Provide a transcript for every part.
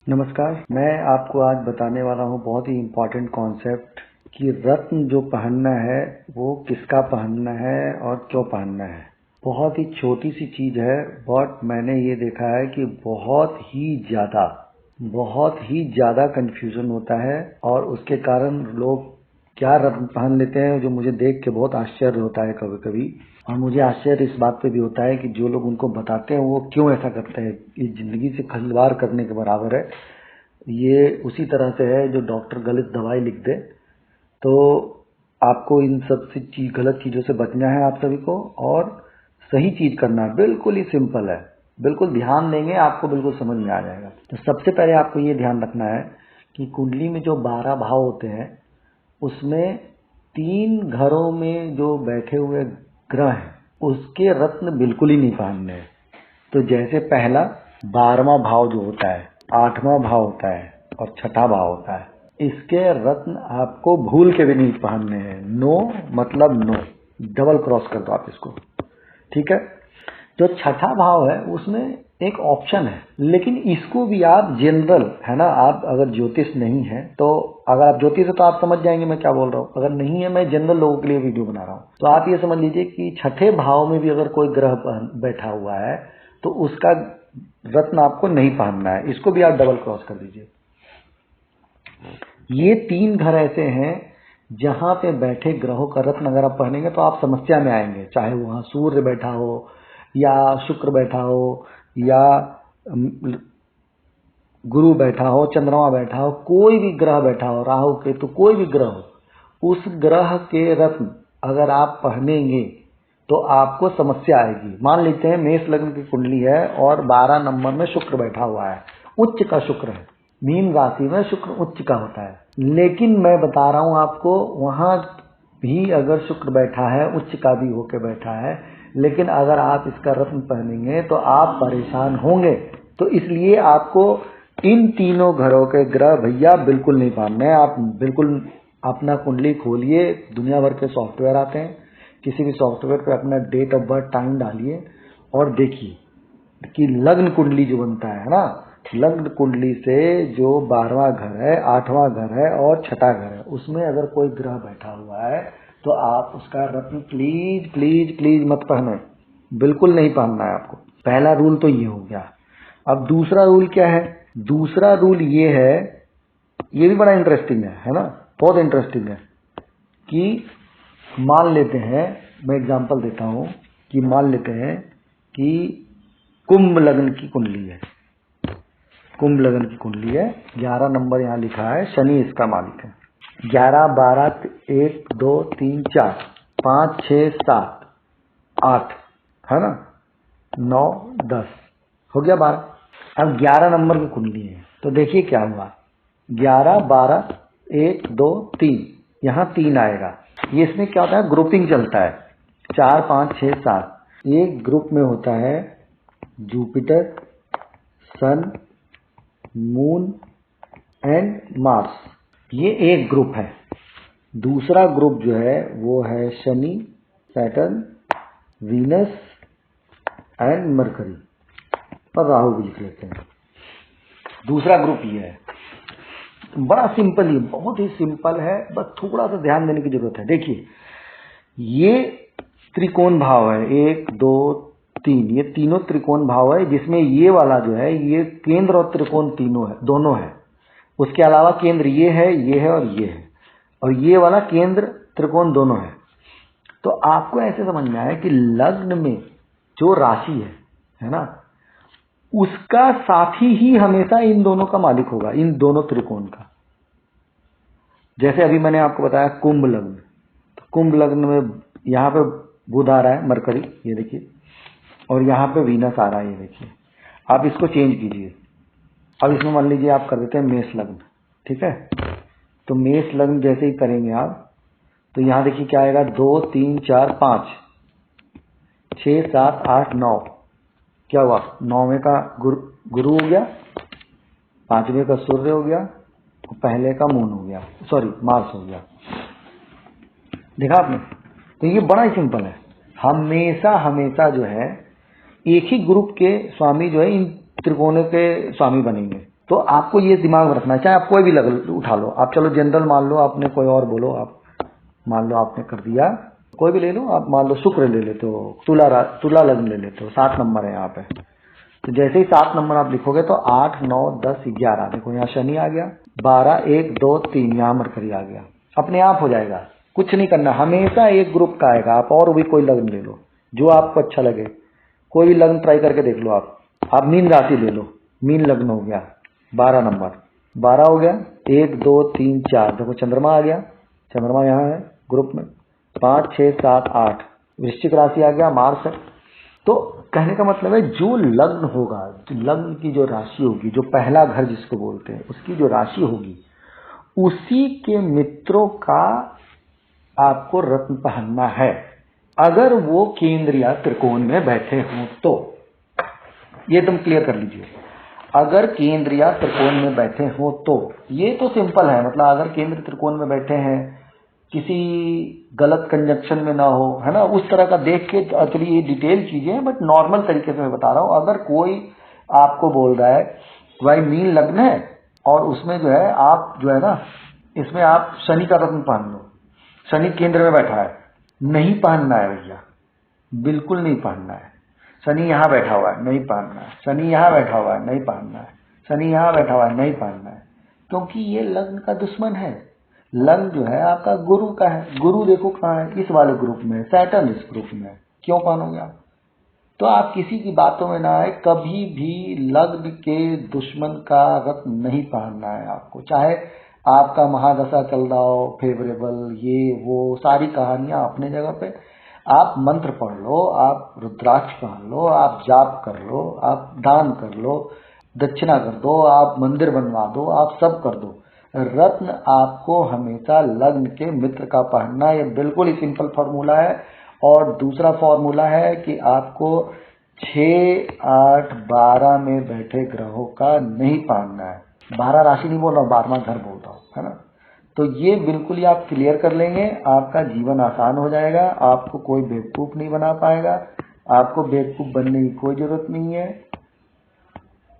नमस्कार, मैं आपको आज बताने वाला हूँ बहुत ही इम्पोर्टेंट कॉन्सेप्ट कि रत्न जो पहनना है वो किसका पहनना है और क्यों पहनना है। बहुत ही छोटी सी चीज है, बट मैंने ये देखा है कि बहुत ही ज्यादा कंफ्यूजन होता है और उसके कारण लोग क्या रत्न पहन लेते हैं जो मुझे देख के बहुत आश्चर्य होता है कभी कभी। और मुझे आश्चर्य इस बात पे भी होता है कि जो लोग उनको बताते हैं वो क्यों ऐसा करते हैं। ये जिंदगी से खिलवाड़ करने के बराबर है। ये उसी तरह से है जो डॉक्टर गलत दवाई लिख दे। तो आपको इन सब से गलत चीजों से बचना है आप सभी को, और सही चीज करना है। बिल्कुल ही सिंपल है, बिल्कुल ध्यान देंगे आपको बिल्कुल समझ में आ जाएगा। तो सबसे पहले आपको ये ध्यान रखना है कि कुंडली में जो 12 भाव होते हैं उसमें 3 घरों में जो बैठे हुए ग्रह हैं उसके रत्न बिल्कुल ही नहीं पहनने हैं। तो जैसे पहला 12वां भाव जो होता है, 8वां भाव होता है और 6ठा भाव होता है, इसके रत्न आपको भूल के भी नहीं पहनने हैं। नो मतलब नो, डबल क्रॉस कर दो आप इसको, ठीक है। जो 6ठा भाव है उसमें एक ऑप्शन है, लेकिन इसको भी आप जनरल है ना, आप अगर ज्योतिष नहीं है तो, अगर आप ज्योतिष है तो आप समझ जाएंगे मैं क्या बोल रहा हूँ। अगर नहीं है, मैं जनरल लोगों के लिए वीडियो बना रहा हूँ। तो आप ये समझ लीजिए कि 6ठे भाव में भी अगर कोई ग्रह बैठा हुआ है तो उसका रत्न आपको नहीं पहनना है, इसको भी आप डबल क्रॉस कर दीजिए। ये 3 घर ऐसे हैं जहां पे बैठे ग्रहों का रत्न अगर आप पहनेंगे तो आप समस्या में आएंगे। चाहे वहां सूर्य बैठा हो या शुक्र बैठा हो या गुरु बैठा हो, चंद्रमा बैठा हो, कोई भी ग्रह बैठा हो, राहु केतु कोई भी ग्रह हो, उस ग्रह के रत्न अगर आप पहनेंगे तो आपको समस्या आएगी। मान लेते हैं मेष लग्न की कुंडली है और 12 नंबर में शुक्र बैठा हुआ है, उच्च का शुक्र है। मीन राशि में शुक्र उच्च का होता है, लेकिन मैं बता रहा हूं आपको वहां भी अगर शुक्र बैठा है, उच्च का भी होके बैठा है, लेकिन अगर आप इसका रत्न पहनेंगे तो आप परेशान होंगे। तो इसलिए आपको इन तीनों घरों के ग्रह भैया बिल्कुल नहीं पहनने हैं। आप बिल्कुल अपना कुंडली खोलिए, दुनिया भर के सॉफ्टवेयर आते हैं, किसी भी सॉफ्टवेयर पे अपना डेट ऑफ बर्थ टाइम डालिए और देखिए कि लग्न कुंडली जो बनता है ना, लग्न कुंडली से जो 12वां घर है, 8वां घर है और 6ठा घर है, उसमें अगर कोई ग्रह बैठा हुआ है तो आप उसका रत्न प्लीज प्लीज प्लीज मत पहने, बिल्कुल नहीं पहनना है आपको। पहला रूल तो ये हो गया। अब दूसरा रूल क्या है? दूसरा रूल ये है, ये भी बड़ा इंटरेस्टिंग है ना, बहुत इंटरेस्टिंग है कि मान लेते हैं, मैं एग्जांपल देता हूं कि मान लेते हैं कि कुंभ लग्न की कुंडली है, कुंभ लग्न की कुंडली है, 11 नंबर यहां लिखा है, शनि इसका मालिक है। 11 12 1 2 3 4 5 6 7 8 है ना, 9 10 हो गया 12। अब 11 नंबर की कुंडली है तो देखिए क्या हुआ, 11 12 1 2 3, यहां 3 आएगा। ये इसमें क्या होता है, ग्रुपिंग चलता है, 4 5 6 7। एक ग्रुप में होता है Jupiter, sun, moon and Mars, ये एक ग्रुप है। दूसरा ग्रुप जो है वो है Shani, Saturn, Venus and mercury, और राहु भी लिख लेते हैं। दूसरा ग्रुप ये है। बड़ा सिंपल, ही बहुत ही सिंपल है, बस थोड़ा सा ध्यान देने की जरूरत है। देखिए ये त्रिकोण भाव है, 1 2 3, ये तीनों त्रिकोण भाव है, जिसमें ये वाला जो है ये केंद्र और त्रिकोण तीनों है, दोनों है। उसके अलावा केंद्र ये है और ये है, और ये वाला केंद्र त्रिकोण दोनों है। तो आपको ऐसे समझना है कि लग्न में जो राशि है ना, उसका साथी ही हमेशा इन दोनों का मालिक होगा, इन दोनों त्रिकोण का। जैसे अभी मैंने आपको बताया कुंभ लग्न, तो कुंभ लग्न में यहाँ पे बुध आ रहा है, मरकरी, ये देखिए, और यहाँ पे वीनस आ रहा है, ये देखिए। आप इसको चेंज कीजिए। अब इसमें मान लीजिए आप कर देते हैं मेष लग्न, ठीक है। तो मेष लग्न जैसे ही करेंगे आप, तो यहाँ देखिए क्या आएगा, 2 3 4 5 6 7 8 9, क्या हुआ, 9वें का गुरु हो गया, 5वें का सूर्य हो गया, और पहले का मून हो गया, सॉरी मार्स हो गया। देखा आपने? तो ये बड़ा ही सिंपल है। हमेशा हमेशा जो है एक ही ग्रुप के स्वामी जो है इन त्रिकोणों के स्वामी बनेंगे। तो आपको ये दिमाग में रखना है, चाहे आप कोई भी लग उठा लो, आप चलो जनरल मान लो, आपने कोई और बोलो, आप मान लो आपने कर दिया, कोई भी ले लो, आप मान लो शुक्र ले लेते हो, तुला लग्न ले लेते हो, 7 नंबर है यहाँ पे। तो जैसे ही 7 नंबर आप लिखोगे तो 8, 9, 10, 11, देखो यहाँ शनि आ गया, 12, 1, 2, 3 यहाँ मरकरी आ गया, अपने आप हो जाएगा, कुछ नहीं करना, हमेशा एक ग्रुप का आएगा। आप और भी कोई लग्न ले लो जो आपको अच्छा लगे, कोई भी लग्न ट्राई करके देख लो। आप मीन राशि ले लो, मीन लग्न हो गया, 12 नंबर, 12 हो गया, 1, 2, 3, 4, देखो चंद्रमा आ गया, चंद्रमा यहाँ है ग्रुप में, 5, 6, 7, 8, वृश्चिक राशि आ गया, मार्स है। तो कहने का मतलब है जो लग्न होगा, जो लग्न की जो राशि होगी, जो पहला घर जिसको बोलते हैं, उसकी जो राशि होगी, उसी के मित्रों का आपको रत्न पहनना है। अगर वो केंद्र या त्रिकोण में बैठे हों तो ये तुम क्लियर कर लीजिए, अगर केंद्र या त्रिकोण में बैठे हो तो ये तो सिंपल है, मतलब अगर केंद्र त्रिकोण में बैठे हैं, किसी गलत कंजक्शन में ना हो, है ना, उस तरह का देख के, एक्चुअली ये डिटेल चीजें हैं बट नॉर्मल तरीके से मैं बता रहा हूं। अगर कोई आपको बोल रहा है भाई मीन लग्न है और उसमें जो है आप जो है ना, इसमें आप शनि का रत्न पहन लो, शनि केंद्र में बैठा है, नहीं पहनना है भैया, बिल्कुल नहीं पहनना है। शनि यहाँ बैठा हुआ है, नहीं पहनना है, शनि यहाँ बैठा हुआ है, नहीं पहनना है, शनि यहाँ बैठा हुआ है, नहीं पहनना है, क्योंकि ये लग्न का दुश्मन है। लग्न जो है आपका गुरु का है, गुरु देखो कहाँ है, इस वाले ग्रुप में, सैटर्न इस ग्रुप में, क्यों पहनोगे आप? तो आप किसी की बातों में ना आए, कभी भी लग्न के दुश्मन का रत्न नहीं पहनना है आपको, चाहे आपका महादशा चल रहा हो, फेवरेबल, ये वो सारी कहानियां अपने जगह पे। आप मंत्र पढ़ लो, आप रुद्राक्ष पहन लो, आप जाप कर लो, आप दान कर लो, दक्षिणा कर दो, आप मंदिर बनवा दो, आप सब कर दो, रत्न आपको हमेशा लग्न के मित्र का पहनना। ये बिल्कुल ही सिंपल फॉर्मूला है। और दूसरा फॉर्मूला है कि आपको 6, 8, 12 में बैठे ग्रहों का नहीं पहनना है। 12 राशि नहीं बोल रहा हूँ, 12वां घर बोल रहा हूँ, है ना। तो ये बिल्कुल ही आप क्लियर कर लेंगे, आपका जीवन आसान हो जाएगा, आपको कोई बेवकूफ नहीं बना पाएगा, आपको बेवकूफ बनने की कोई जरूरत नहीं है।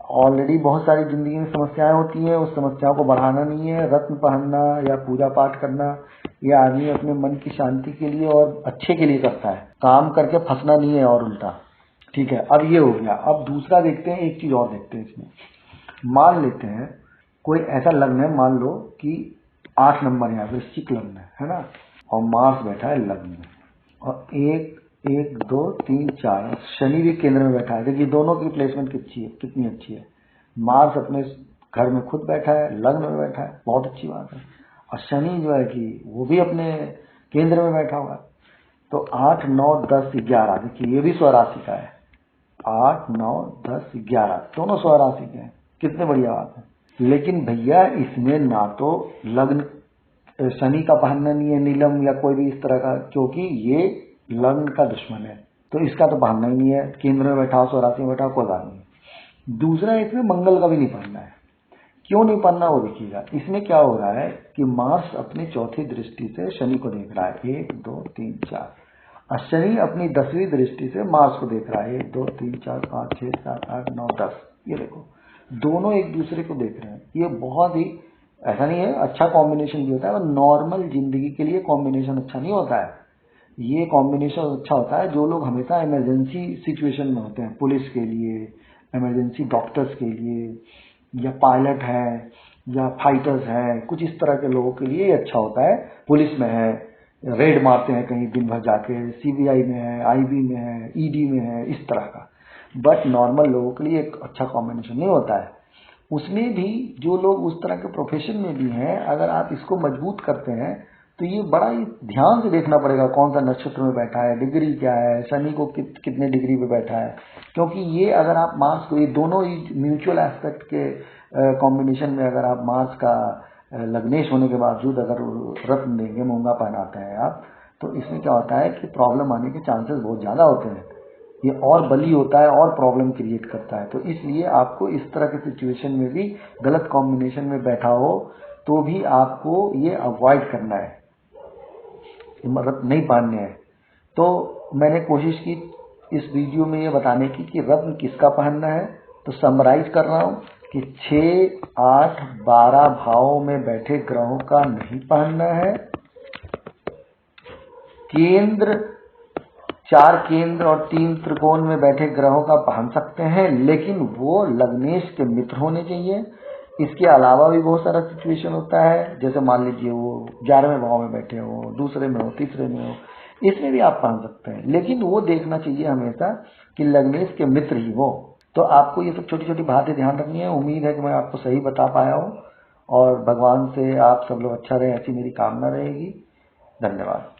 ऑलरेडी बहुत सारी जिंदगी में समस्याएं होती हैं, उस समस्याओं को बढ़ाना नहीं है। रत्न पहनना या पूजा पाठ करना ये आदमी अपने मन की शांति के लिए और अच्छे के लिए करता है, काम करके फंसना नहीं है और उल्टा। ठीक है, अब ये हो गया। अब दूसरा देखते हैं, एक चीज और देखते हैं इसमें। मान लेते हैं कोई ऐसा लग्न है, मान लो कि 8 नंबर यहाँ वृश्चिक लग्न है ना, और मार्स बैठा है लग्न में, और 1, 2, 3, 4 शनि भी केंद्र में बैठा है। देखिए दोनों की प्लेसमेंट कितनी अच्छी है। मार्स अपने घर में खुद बैठा है, लग्न में बैठा है, बहुत अच्छी बात है। और शनि जो है कि वो भी अपने केंद्र में बैठा हुआ है। तो 8, 9, 10, 11, देखिए ये भी स्वराशि का है। 8, 9, 10, 11 दोनों स्वराशि के हैं, कितने बढ़िया बात है। लेकिन भैया इसमें ना तो लग्न शनि का पहनना नहीं है, नीलम या कोई भी इस तरह का, क्योंकि ये लग्न का दुश्मन है, तो इसका तो पहनना ही नहीं है। केंद्र में बैठा हो, स्वराशि में बैठा हो, कोई बात नहीं। दूसरा इसमें मंगल का भी नहीं पहनना है। क्यों नहीं पढ़ना वो देखिएगा। इसमें क्या हो रहा है कि मार्स अपनी चौथी दृष्टि से शनि को देख रहा है, 1, 2, 3, 4, और शनि अपनी 10वीं दृष्टि से मार्स को देख रहा है, 1, 2, 3, 4, 5, 6, 7, 8, 9, 10। ये देखो दोनों एक दूसरे को देख रहे हैं। ये बहुत ही, ऐसा नहीं है अच्छा कॉम्बिनेशन भी होता है, पर नॉर्मल जिंदगी के लिए कॉम्बिनेशन अच्छा नहीं होता है। ये कॉम्बिनेशन अच्छा होता है जो लोग हमेशा इमरजेंसी सिचुएशन में होते हैं, पुलिस के लिए, इमरजेंसी डॉक्टर्स के लिए, या पायलट है, या फाइटर्स हैं, कुछ इस तरह के लोगों के लिए अच्छा होता है। पुलिस में है, रेड मारते हैं कहीं दिन भर जाके, सीबीआई में है, आईबी में है, ईडी में है, इस तरह का। बट नॉर्मल लोगों के लिए एक अच्छा कॉम्बिनेशन नहीं होता है। उसमें भी जो लोग उस तरह के प्रोफेशन में भी हैं, अगर आप इसको मजबूत करते हैं तो ये बड़ा ही ध्यान से देखना पड़ेगा कौन सा नक्षत्र में बैठा है, डिग्री क्या है, शनि को कितने डिग्री पे बैठा है। क्योंकि ये अगर आप मार्स को, ये दोनों ही म्यूचुअल एस्पेक्ट के कॉम्बिनेशन में अगर आप मार्स का लग्नेश होने के बावजूद अगर रत्न देंगे, मूंगा पहनाते हैं आप, तो इसमें क्या होता है कि प्रॉब्लम आने के चांसेस बहुत ज्यादा होते हैं। ये और बली होता है और प्रॉब्लम क्रिएट करता है। तो इसलिए आपको इस तरह के सिचुएशन में भी, गलत कॉम्बिनेशन में बैठा हो तो भी आपको ये अवॉइड करना है, मतलब नहीं पहनने हैं। तो मैंने कोशिश की इस वीडियो में ये बताने की कि रत्न किसका पहनना है। तो समराइज कर रहा हूँ कि 6, 8, 12 भावों में बैठे ग्रहों का नहीं पहनना है। केंद्र 4 केंद्र और 3 त्रिकोण में बैठे ग्रहों का पहन सकते हैं, लेकिन वो लग्नेश के मित्र होने चाहिए। इसके अलावा भी बहुत सारा सिचुएशन होता है, जैसे मान लीजिए वो 11वें भाव में बैठे हो, दूसरे में हो, तीसरे में हो, इसमें भी आप पहन सकते हैं, लेकिन वो देखना चाहिए हमेशा कि लग्नेश के मित्र ही हो। तो आपको ये सब छोटी छोटी बातें ध्यान रखनी है। उम्मीद है कि मैं आपको सही बता पाया हूँ, और भगवान से आप सब लोग अच्छा रहे, ऐसी मेरी कामना रहेगी। धन्यवाद।